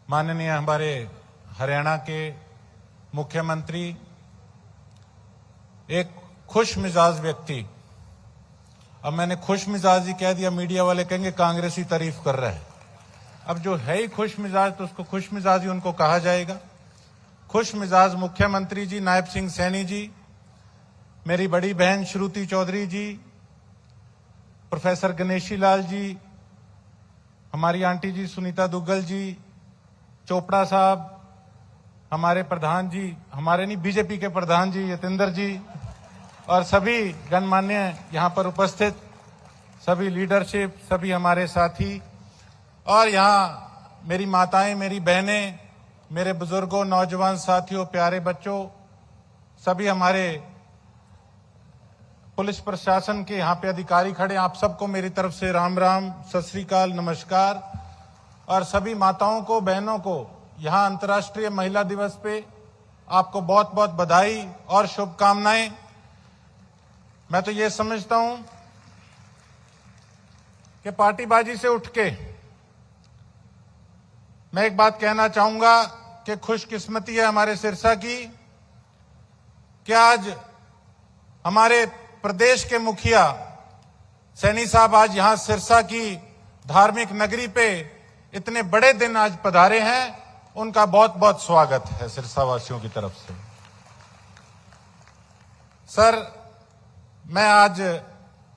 माननीय हमारे हरियाणा के मुख्यमंत्री, एक खुश मिजाज व्यक्ति, अब मैंने खुश मिजाजी कह दिया, मीडिया वाले कहेंगे कांग्रेसी तारीफ कर रहा है। अब जो है ही खुश मिजाज तो उसको खुश मिजाजी उनको कहा जाएगा। खुश मिजाज मुख्यमंत्री जी नायब सिंह सैनी जी, मेरी बड़ी बहन श्रुति चौधरी जी, प्रोफेसर गणेशी लाल जी, हमारी आंटी जी सुनीता दुग्गल जी, चोपड़ा साहब, हमारे प्रधान जी, हमारे नहीं बीजेपी के प्रधान जी यतेंद्र जी, और सभी गणमान्य यहाँ पर उपस्थित सभी लीडरशिप, सभी हमारे साथी, और यहाँ मेरी माताएं, मेरी बहनें, मेरे बुजुर्गों, नौजवान साथियों, प्यारे बच्चों, सभी हमारे पुलिस प्रशासन के यहाँ पे अधिकारी खड़े, आप सबको मेरी तरफ से राम राम, सत श्री अकाल, नमस्कार। और सभी माताओं को, बहनों को यहाँ अंतर्राष्ट्रीय महिला दिवस पे आपको बहुत बहुत बधाई और शुभकामनाएं। मैं तो ये समझता हूं कि पार्टीबाजी से उठ के मैं एक बात कहना चाहूंगा कि खुशकिस्मती है हमारे सिरसा की कि आज हमारे प्रदेश के मुखिया सैनी साहब आज यहां सिरसा की धार्मिक नगरी पे इतने बड़े दिन आज पधारे हैं। उनका बहुत बहुत स्वागत है सिरसा वासियों की तरफ से। सर, मैं आज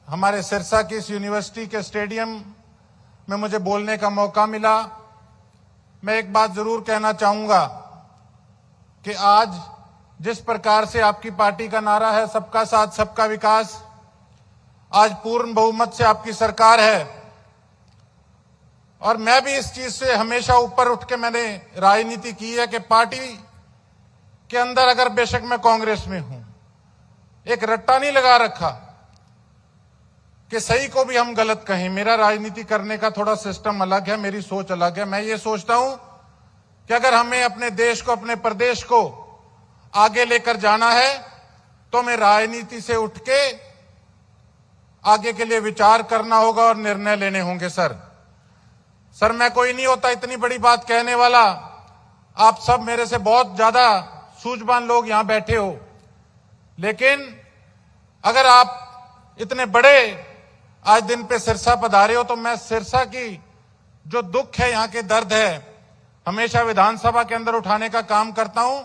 हमारे सिरसा की इस यूनिवर्सिटी के स्टेडियम में मुझे बोलने का मौका मिला। मैं एक बात जरूर कहना चाहूंगा कि आज जिस प्रकार से आपकी पार्टी का नारा है सबका साथ सबका विकास, आज पूर्ण बहुमत से आपकी सरकार है, और मैं भी इस चीज से हमेशा ऊपर उठ के मैंने राजनीति की है कि पार्टी के अंदर अगर बेशक मैं कांग्रेस में हूं, एक रट्टा नहीं लगा रखा कि सही को भी हम गलत कहें। मेरा राजनीति करने का थोड़ा सिस्टम अलग है, मेरी सोच अलग है। मैं ये सोचता हूं कि अगर हमें अपने देश को, अपने प्रदेश को आगे लेकर जाना है तो हमें राजनीति से उठ के आगे के लिए विचार करना होगा और निर्णय लेने होंगे। सर, मैं कोई नहीं होता इतनी बड़ी बात कहने वाला। आप सब मेरे से बहुत ज्यादा सूझबूझ लोग यहां बैठे हो, लेकिन अगर आप इतने बड़े आज दिन पे सिरसा पधारे हो तो मैं सिरसा की जो दुख है, यहाँ के दर्द है, हमेशा विधानसभा के अंदर उठाने का काम करता हूं।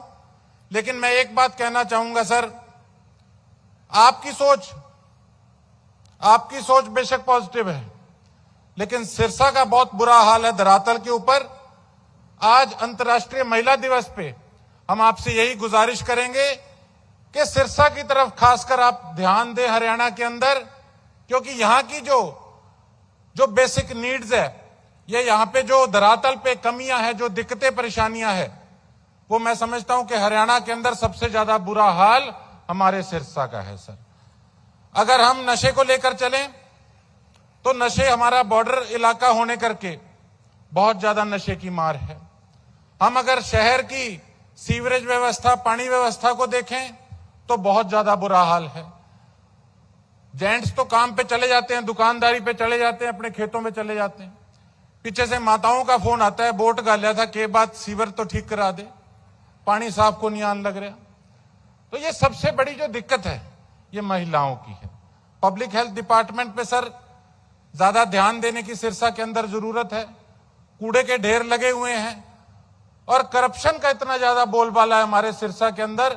लेकिन मैं एक बात कहना चाहूंगा सर, आपकी सोच बेशक पॉजिटिव है, लेकिन सिरसा का बहुत बुरा हाल है धरातल के ऊपर। आज अंतर्राष्ट्रीय महिला दिवस पे हम आपसे यही गुजारिश करेंगे कि सिरसा की तरफ खासकर आप ध्यान दें हरियाणा के अंदर, क्योंकि यहाँ की जो बेसिक नीड्स है, ये यहाँ पे जो धरातल पे कमियां हैं, जो दिक्कतें परेशानियां हैं, वो मैं समझता हूं कि हरियाणा के अंदर सबसे ज्यादा बुरा हाल हमारे सिरसा का है। सर, अगर हम नशे को लेकर चलें तो नशे, हमारा बॉर्डर इलाका होने करके बहुत ज्यादा नशे की मार है। हम अगर शहर की सीवरेज व्यवस्था, पानी व्यवस्था को देखें तो बहुत ज्यादा बुरा हाल है। जेंट्स तो काम पे चले जाते हैं, दुकानदारी पे चले जाते हैं, अपने खेतों में चले जाते हैं। पीछे से माताओं का फोन आता है, बोट गालिया था के बाद सीवर तो ठीक करा दे, पानी साफ को नहीं आने लग रहा। तो ये सबसे बड़ी जो दिक्कत है ये महिलाओं की है। पब्लिक हेल्थ डिपार्टमेंट पे सर ज्यादा ध्यान देने की सिरसा के अंदर जरूरत है। कूड़े के ढेर लगे हुए हैं और करप्शन का इतना ज्यादा बोलबाला है हमारे सिरसा के अंदर।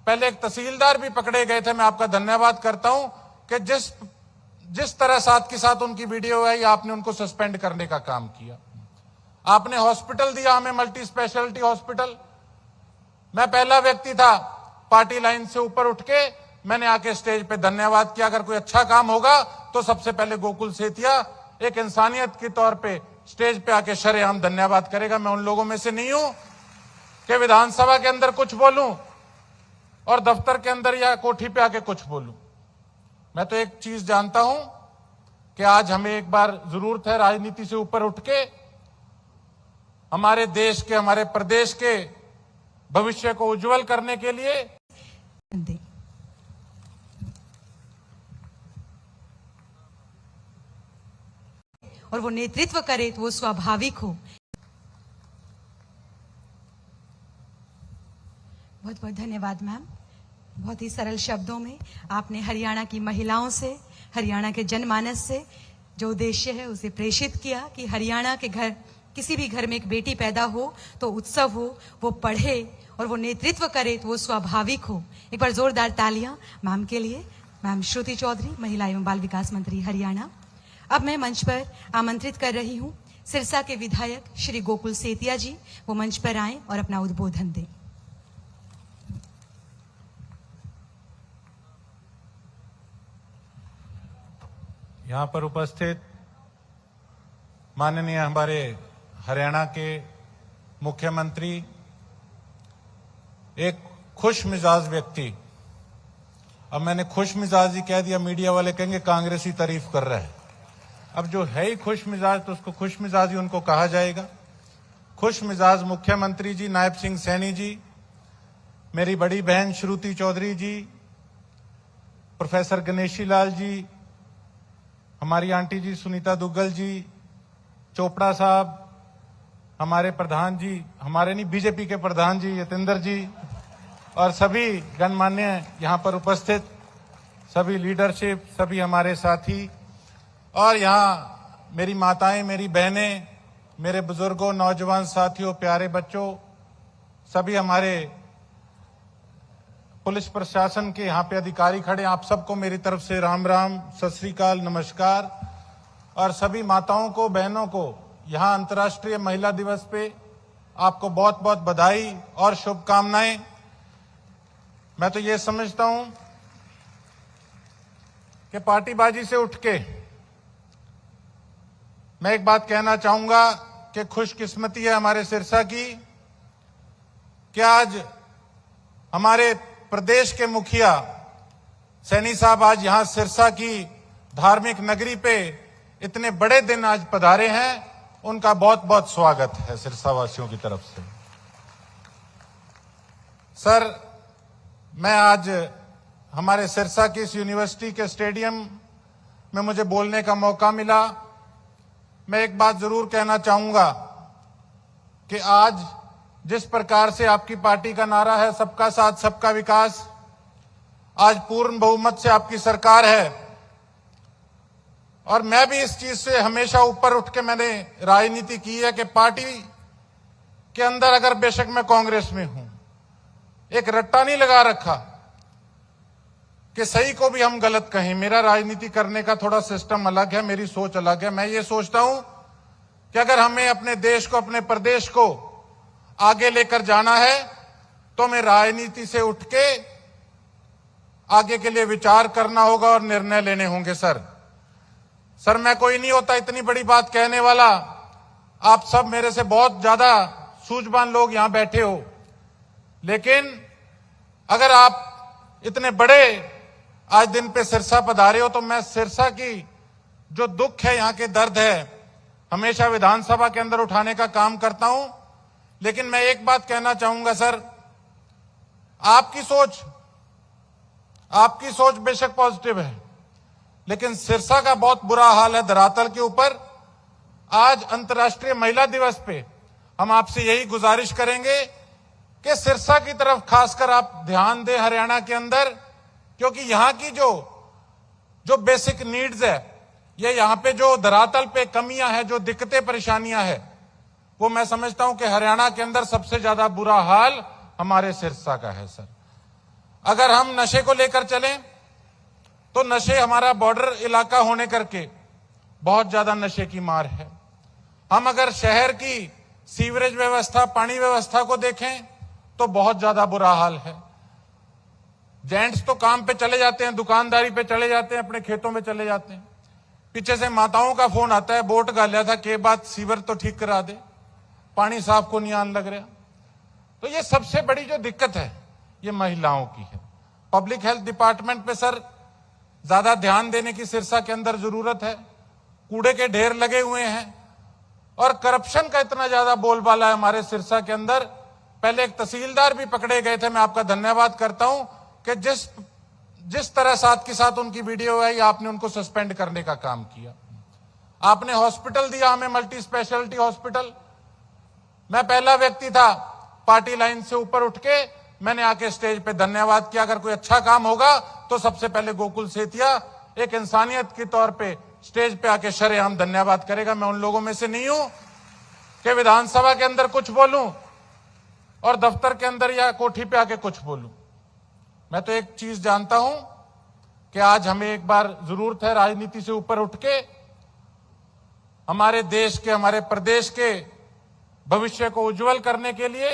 पहले एक तहसीलदार भी पकड़े गए थे, मैं आपका धन्यवाद करता हूं कि जिस तरह साथ के साथ उनकी वीडियो आई, आपने उनको सस्पेंड करने का काम किया। आपने हॉस्पिटल दिया हमें, मल्टी स्पेशलिटी हॉस्पिटल। मैं पहला व्यक्ति था पार्टी लाइन से ऊपर उठ के मैंने आके स्टेज पे धन्यवाद किया। अगर कोई अच्छा काम होगा तो सबसे पहले गोकुल सेतिया एक इंसानियत के तौर पे स्टेज पे आके शरेआम धन्यवाद करेगा। मैं उन लोगों में से नहीं हूं कि विधानसभा के अंदर कुछ बोलूं और दफ्तर के अंदर या कोठी पे आके कुछ बोलूं। मैं तो एक चीज जानता हूं कि आज हमें एक बार जरूरत है राजनीति से ऊपर उठ के हमारे देश के, हमारे प्रदेश के भविष्य को उज्जवल करने के लिए। और वो नेतृत्व करे तो वो स्वाभाविक हो। बहुत बहुत धन्यवाद मैम। बहुत ही सरल शब्दों में आपने हरियाणा की महिलाओं से, हरियाणा के जनमानस से जो उद्देश्य है उसे प्रेषित किया कि हरियाणा के घर, किसी भी घर में एक बेटी पैदा हो तो उत्सव हो, वो पढ़े और वो नेतृत्व करे तो वो स्वाभाविक हो। एक बार जोरदार तालियां मैम के लिए। मैम श्रुति चौधरी, महिला एवं बाल विकास मंत्री हरियाणा। अब मैं मंच पर आमंत्रित कर रही हूं सिरसा के विधायक श्री गोकुल सेतिया जी, वो मंच पर आएं और अपना उद्बोधन दें। यहाँ पर उपस्थित माननीय हमारे हरियाणा के मुख्यमंत्री, एक खुश मिजाज व्यक्ति, अब मैंने खुश मिजाज ही कह दिया, मीडिया वाले कहेंगे कांग्रेसी तारीफ कर रहा है। अब जो है ही खुश मिजाज तो उसको खुश मिजाज ही उनको कहा जाएगा। खुश मिजाज मुख्यमंत्री जी नायब सिंह सैनी जी, मेरी बड़ी बहन श्रुति चौधरी जी, प्रोफेसर गणेशी लाल जी, हमारी आंटी जी सुनीता दुग्गल जी, चोपड़ा साहब, हमारे प्रधान जी, हमारे नहीं बीजेपी के प्रधान जी यतेंद्र जी, और सभी गणमान्य यहाँ पर उपस्थित सभी लीडरशिप, सभी हमारे साथी, और यहाँ मेरी माताएं, मेरी बहनें, मेरे बुजुर्गों, नौजवान साथियों, प्यारे बच्चों, सभी हमारे पुलिस प्रशासन के यहाँ पे अधिकारी खड़े, आप सबको मेरी तरफ से राम राम, सत श्री अकाल, नमस्कार। और सभी माताओं को, बहनों को यहाँ अंतर्राष्ट्रीय महिला दिवस पे आपको बहुत बहुत बधाई और शुभकामनाएं। मैं तो ये समझता हूं कि पार्टीबाजी से उठ के मैं एक बात कहना चाहूंगा कि खुशकिस्मती है हमारे सिरसा की कि आज हमारे प्रदेश के मुखिया सैनी साहब आज यहां सिरसा की धार्मिक नगरी पे इतने बड़े दिन आज पधारे हैं। उनका बहुत बहुत स्वागत है सिरसा वासियों की तरफ से। सर, मैं आज हमारे सिरसा की इस यूनिवर्सिटी के स्टेडियम में मुझे बोलने का मौका मिला। मैं एक बात जरूर कहना चाहूंगा कि आज जिस प्रकार से आपकी पार्टी का नारा है सबका साथ सबका विकास, आज पूर्ण बहुमत से आपकी सरकार है और मैं भी इस चीज से हमेशा ऊपर उठ के मैंने राजनीति की है कि पार्टी के अंदर अगर बेशक मैं कांग्रेस में हूं, एक रट्टा नहीं लगा रखा कि सही को भी हम गलत कहें। मेरा राजनीति करने का थोड़ा सिस्टम अलग है, मेरी सोच अलग है। मैं ये सोचता हूं कि अगर हमें अपने देश को, अपने प्रदेश को आगे लेकर जाना है तो हमें राजनीति से उठ के आगे के लिए विचार करना होगा और निर्णय लेने होंगे। सर मैं कोई नहीं होता इतनी बड़ी बात कहने वाला, आप सब मेरे से बहुत ज्यादा सूझबूझ लोग यहां बैठे हो, लेकिन अगर आप इतने बड़े आज दिन पे सिरसा पधारे हो तो मैं सिरसा की जो दुख है, यहाँ के दर्द है, हमेशा विधानसभा के अंदर उठाने का काम करता हूं। लेकिन मैं एक बात कहना चाहूंगा सर, आपकी सोच बेशक पॉजिटिव है, लेकिन सिरसा का बहुत बुरा हाल है धरातल के ऊपर। आज अंतर्राष्ट्रीय महिला दिवस पे हम आपसे यही गुजारिश करेंगे कि सिरसा की तरफ खासकर आप ध्यान दें हरियाणा के अंदर, क्योंकि यहां की जो बेसिक नीड्स है, ये यहां पे जो धरातल पे कमियां हैं, जो दिक्कतें परेशानियां हैं, वो मैं समझता हूं कि हरियाणा के अंदर सबसे ज्यादा बुरा हाल हमारे सिरसा का है। सर, अगर हम नशे को लेकर चलें तो नशे, हमारा बॉर्डर इलाका होने करके बहुत ज्यादा नशे की मार है। हम अगर शहर की सीवरेज व्यवस्था, पानी व्यवस्था को देखें तो बहुत ज्यादा बुरा हाल है। जेंट्स तो काम पे चले जाते हैं, दुकानदारी पे चले जाते हैं, अपने खेतों में चले जाते हैं, पीछे से माताओं का फोन आता है, बोट गालिया था के बाद सीवर तो ठीक करा दे, पानी साफ को नहीं आने लग रहा। तो ये सबसे बड़ी जो दिक्कत है ये महिलाओं की है। पब्लिक हेल्थ डिपार्टमेंट पे सर ज्यादा ध्यान देने की सिरसा के अंदर जरूरत है। कूड़े के ढेर लगे हुए हैं और करप्शन का इतना ज्यादा बोलबाला है हमारे सिरसा के अंदर। पहले एक तहसीलदार भी पकड़े गए थे, मैं आपका धन्यवाद करता हूं कि जिस तरह साथ के साथ उनकी वीडियो आई, आपने उनको सस्पेंड करने का काम किया। आपने हॉस्पिटल दिया हमें, मल्टी स्पेशलिटी हॉस्पिटल। मैं पहला व्यक्ति था पार्टी लाइन से ऊपर उठ के मैंने आके स्टेज पे धन्यवाद किया। अगर कोई अच्छा काम होगा तो सबसे पहले गोकुल सेतिया एक इंसानियत के तौर पे स्टेज पे आके शरेआम धन्यवाद करेगा। मैं उन लोगों में से नहीं हूं कि विधानसभा के अंदर कुछ बोलूं और दफ्तर के अंदर या कोठी पे आके कुछ बोलूं। मैं तो एक चीज जानता हूं कि आज हमें एक बार जरूरत है राजनीति से ऊपर उठ के हमारे देश के, हमारे प्रदेश के भविष्य को उज्जवल करने के लिए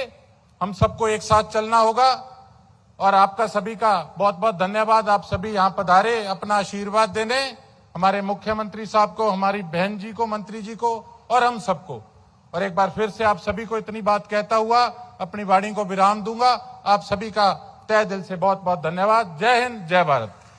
हम सबको एक साथ चलना होगा। और आपका सभी का बहुत बहुत धन्यवाद। आप सभी यहां पधारे अपना आशीर्वाद देने, हमारे मुख्यमंत्री साहब को, हमारी बहन जी को, मंत्री जी को और हम सबको। और एक बार फिर से आप सभी को इतनी बात कहता हुआ अपनी वाणी को विराम दूंगा। आप सभी का तहे दिल से बहुत बहुत धन्यवाद। जय हिंद, जय भारत।